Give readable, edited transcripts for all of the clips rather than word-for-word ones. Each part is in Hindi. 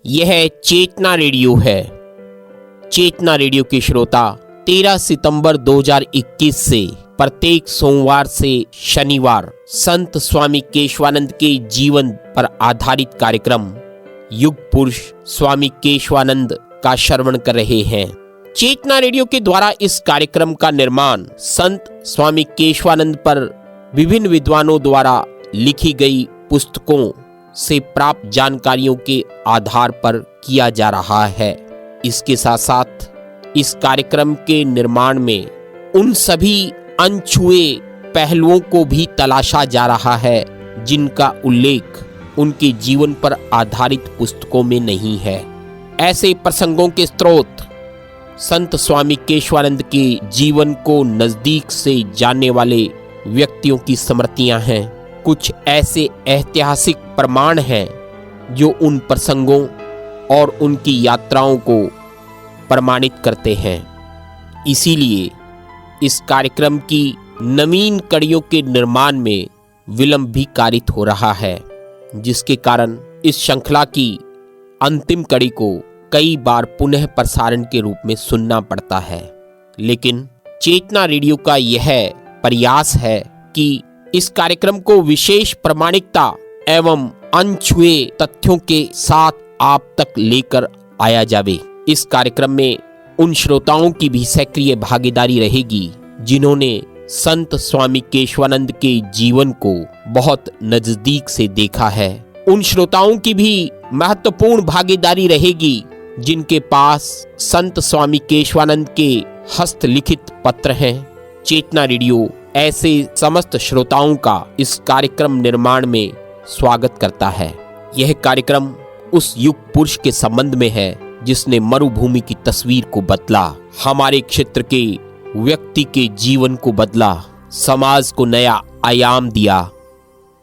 यह चेतना रेडियो है। चेतना रेडियो के श्रोता 13 सितंबर 2021 से प्रत्येक सोमवार से शनिवार संत स्वामी केशवानंद के जीवन पर आधारित कार्यक्रम युग पुरुष स्वामी केशवानंद का श्रवण कर रहे हैं। चेतना रेडियो के द्वारा इस कार्यक्रम का निर्माण संत स्वामी केशवानंद पर विभिन्न विद्वानों द्वारा लिखी गई पुस्तकों से प्राप्त जानकारियों के आधार पर किया जा रहा है। इसके साथ साथ इस कार्यक्रम के निर्माण में उन सभी अनछुए पहलुओं को भी तलाशा जा रहा है जिनका उल्लेख उनके जीवन पर आधारित पुस्तकों में नहीं है। ऐसे प्रसंगों के स्रोत संत स्वामी केशवानंद के जीवन को नजदीक से जानने वाले व्यक्तियों की स्मृतियां हैं। कुछ ऐसे ऐतिहासिक प्रमाण हैं जो उन प्रसंगों और उनकी यात्राओं को प्रमाणित करते हैं। इसीलिए इस कार्यक्रम की नवीन कड़ियों के निर्माण में विलंब भी कारित हो रहा है, जिसके कारण इस श्रृंखला की अंतिम कड़ी को कई बार पुनः प्रसारण के रूप में सुनना पड़ता है। लेकिन चेतना रेडियो का यह प्रयास है कि इस कार्यक्रम को विशेष प्रामाणिकता एवं अनछुए तथ्यों के साथ आप तक लेकर आया जावे। इस कार्यक्रम में उन श्रोताओं की भी सक्रिय भागीदारी रहेगी जिन्होंने संत स्वामी केशवानंद के जीवन को बहुत नजदीक से देखा है। उन श्रोताओं की भी महत्वपूर्ण भागीदारी रहेगी जिनके पास संत स्वामी केशवानंद के हस्तलिखित पत्र हैं। चेतना रेडियो ऐसे समस्त श्रोताओं का इस कार्यक्रम निर्माण में स्वागत करता है। यह कार्यक्रम उस युग पुरुष के संबंध में है जिसने मरुभूमि की तस्वीर को बदला, हमारे क्षेत्र के व्यक्ति के जीवन को बदला, समाज को नया आयाम दिया।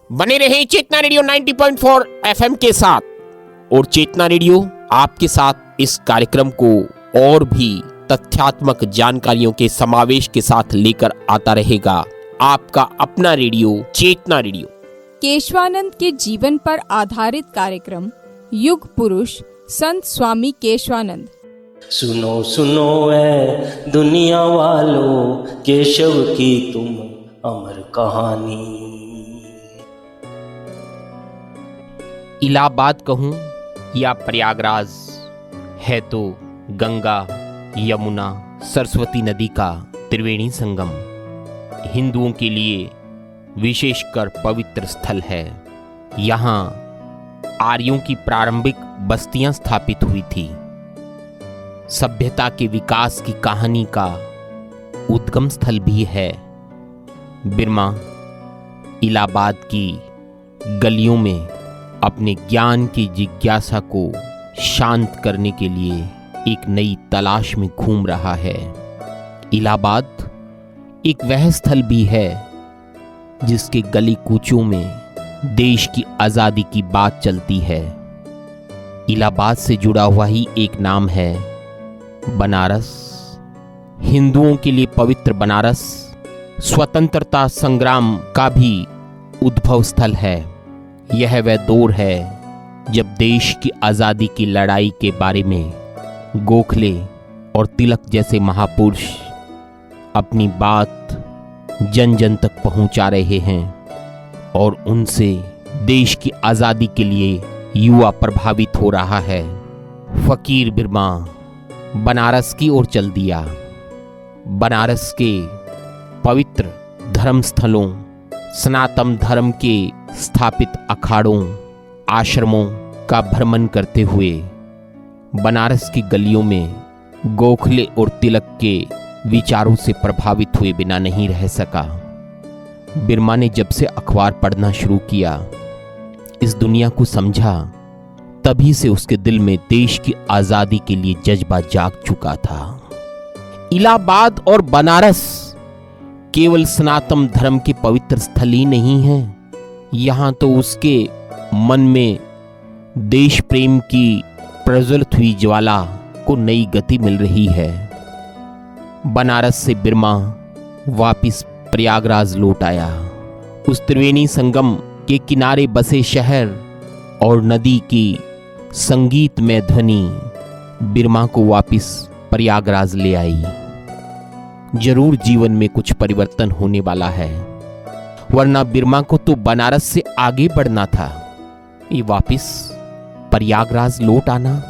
बने रहे चेतना रेडियो 90.4 एफएम के साथ। और चेतना रेडियो आपके साथ इस कार्यक्रम को और भी तथ्यात्मक जानकारियों के समावेश के साथ लेकर आता रहेगा। आपका अपना रेडियो चेतना रेडियो। केशवानंद के जीवन पर आधारित कार्यक्रम युग पुरुष संत स्वामी केशवानंद। सुनो सुनो ऐ दुनिया वालों, केशव की तुम अमर कहानी। इलाहाबाद कहूँ या प्रयागराज, है तो गंगा यमुना सरस्वती नदी का त्रिवेणी संगम हिंदुओं के लिए विशेषकर पवित्र स्थल है। यहाँ आर्यों की प्रारंभिक बस्तियां स्थापित हुई थी। सभ्यता के विकास की कहानी का उद्गम स्थल भी है। बिरमा इलाहाबाद की गलियों में अपने ज्ञान की जिज्ञासा को शांत करने के लिए एक नई तलाश में घूम रहा है। इलाहाबाद एक वह स्थल भी है जिसके गली कूचों में देश की आज़ादी की बात चलती है। इलाहाबाद से जुड़ा हुआ ही एक नाम है बनारस। हिंदुओं के लिए पवित्र बनारस स्वतंत्रता संग्राम का भी उद्भव स्थल है। यह वह दौर है जब देश की आज़ादी की लड़ाई के बारे में गोखले और तिलक जैसे महापुरुष अपनी बात जन जन तक पहुंचा रहे हैं और उनसे देश की आज़ादी के लिए युवा प्रभावित हो रहा है। फकीर बिरमा बनारस की ओर चल दिया। बनारस के पवित्र धर्म स्थलों, सनातन धर्म के स्थापित अखाड़ों, आश्रमों का भ्रमण करते हुए बनारस की गलियों में गोखले और तिलक के विचारों से प्रभावित हुए बिना नहीं रह सका। बिरमा ने जब से अखबार पढ़ना शुरू किया, इस दुनिया को समझा, तभी से उसके दिल में देश की आज़ादी के लिए जज्बा जाग चुका था। इलाहाबाद और बनारस केवल सनातन धर्म के पवित्र स्थल ही नहीं है, यहाँ तो उसके मन में देश प्रेम की प्रज्वलित हुई ज्वाला को नई गति मिल रही है। बनारस से बिरमा वापिस प्रयागराज लौट आया। उस त्रिवेणी संगम के किनारे बसे शहर और नदी की संगीतमय ध्वनि बिरमा को वापस प्रयागराज ले आई। जरूर जीवन में कुछ परिवर्तन होने वाला है, वरना बिरमा को तो बनारस से आगे बढ़ना था। ये वापस प्रयागराज लौट आना,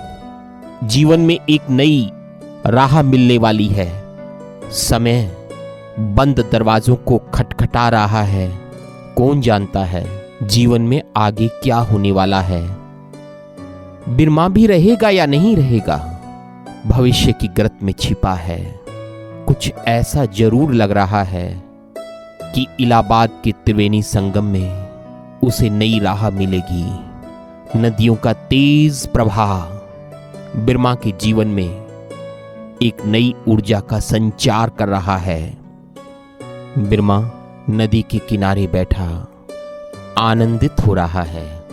जीवन में एक नई राह मिलने वाली है। समय बंद दरवाजों को खटखटा रहा है। कौन जानता है जीवन में आगे क्या होने वाला है। बिरमा भी रहेगा या नहीं रहेगा, भविष्य की गर्त में छिपा है। कुछ ऐसा जरूर लग रहा है कि इलाहाबाद के त्रिवेणी संगम में उसे नई राह मिलेगी। नदियों का तेज प्रवाह बिरमा के जीवन में एक नई ऊर्जा का संचार कर रहा है। बिरमा नदी के किनारे बैठा आनंदित हो रहा है,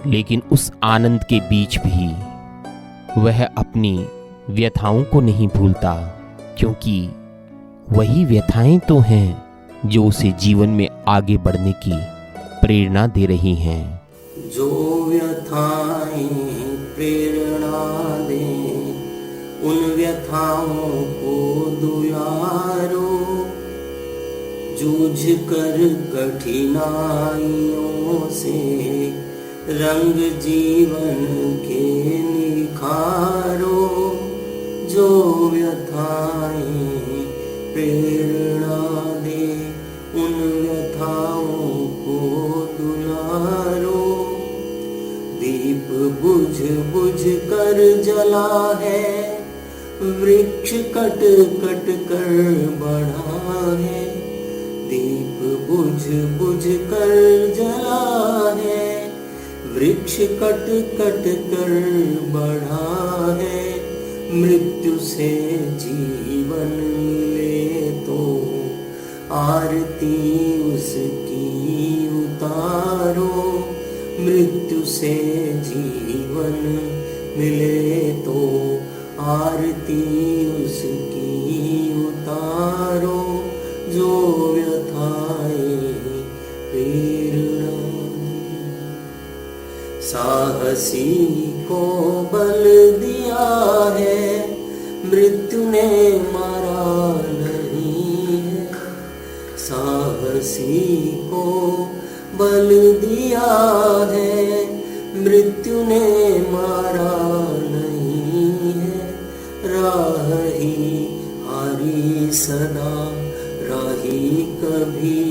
लेकिन उस आनंद के बीच भी वह अपनी व्यथाओं को नहीं भूलता, क्योंकि वही व्यथाएं तो हैं जो उसे जीवन में आगे बढ़ने की प्रेरणा दे रही हैं। जो व्यथाएं प्रेरणा दे उन व्यथाओं को दुलारो, जूझ कर कठिनाइयों से रंग जीवन के निखारो। जो व्यथाएं प्रेरणा दे उन व्यथाओं को दुलारो। दीप बुझ बुझ कर जला है, वृक्ष कट कट कर बढ़ा है। दीप बुझ बुझ कर जला है, वृक्ष कट कट कर बढ़ा है। मृत्यु से जीवन मिले तो आरती उसकी उतारो। मृत्यु से जीवन मिले तो आरती उसकी उतारो। जो व्यथाएं प्रेरणा साहसी को बल दिया है, मृत्यु ने मारा नहीं है। साहसी को बल दिया है, मृत्यु ने मारा नहीं है। राह ही हारी सदा, राही कभी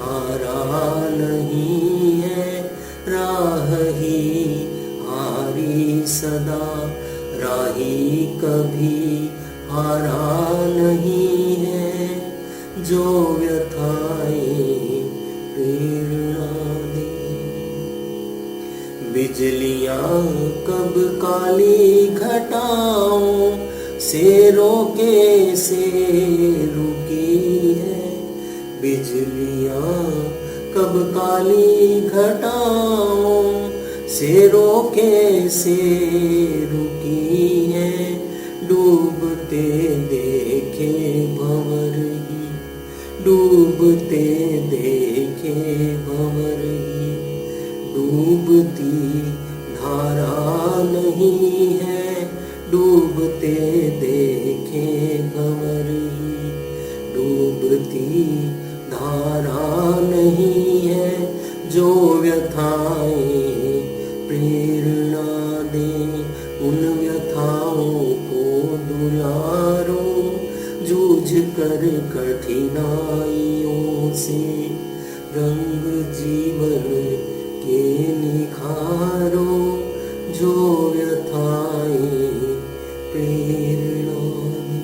हारा नहीं है। राह ही हारी सदा, राही कभी हारा नहीं है। जो व्यथाएं प्रेरणा दे। बिजलियां कब काली घटाओं से रोके से रुकी है। बिजलियां कब काली घटाओं से रोके से रुकी है। डूबते देखे भंवर ही, डूबते देखे भंवर ही। डूबती धारा नहीं है, डूबते देखे भंवर ही। डूबती धारा नहीं है। जो व्यथाएं प्रेरणा दे उन व्यथाओं को दुलारो। जूझ कर कठिनाइयों से रंग जीवन के निखारो। जो व्यथाएं प्रेरणा दे।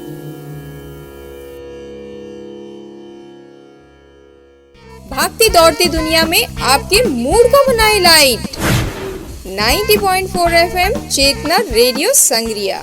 भागती दौड़ती दुनिया में आपके मूड को बनाए लाइट। 90.4 FM चेतना रेडियो संग्रिया।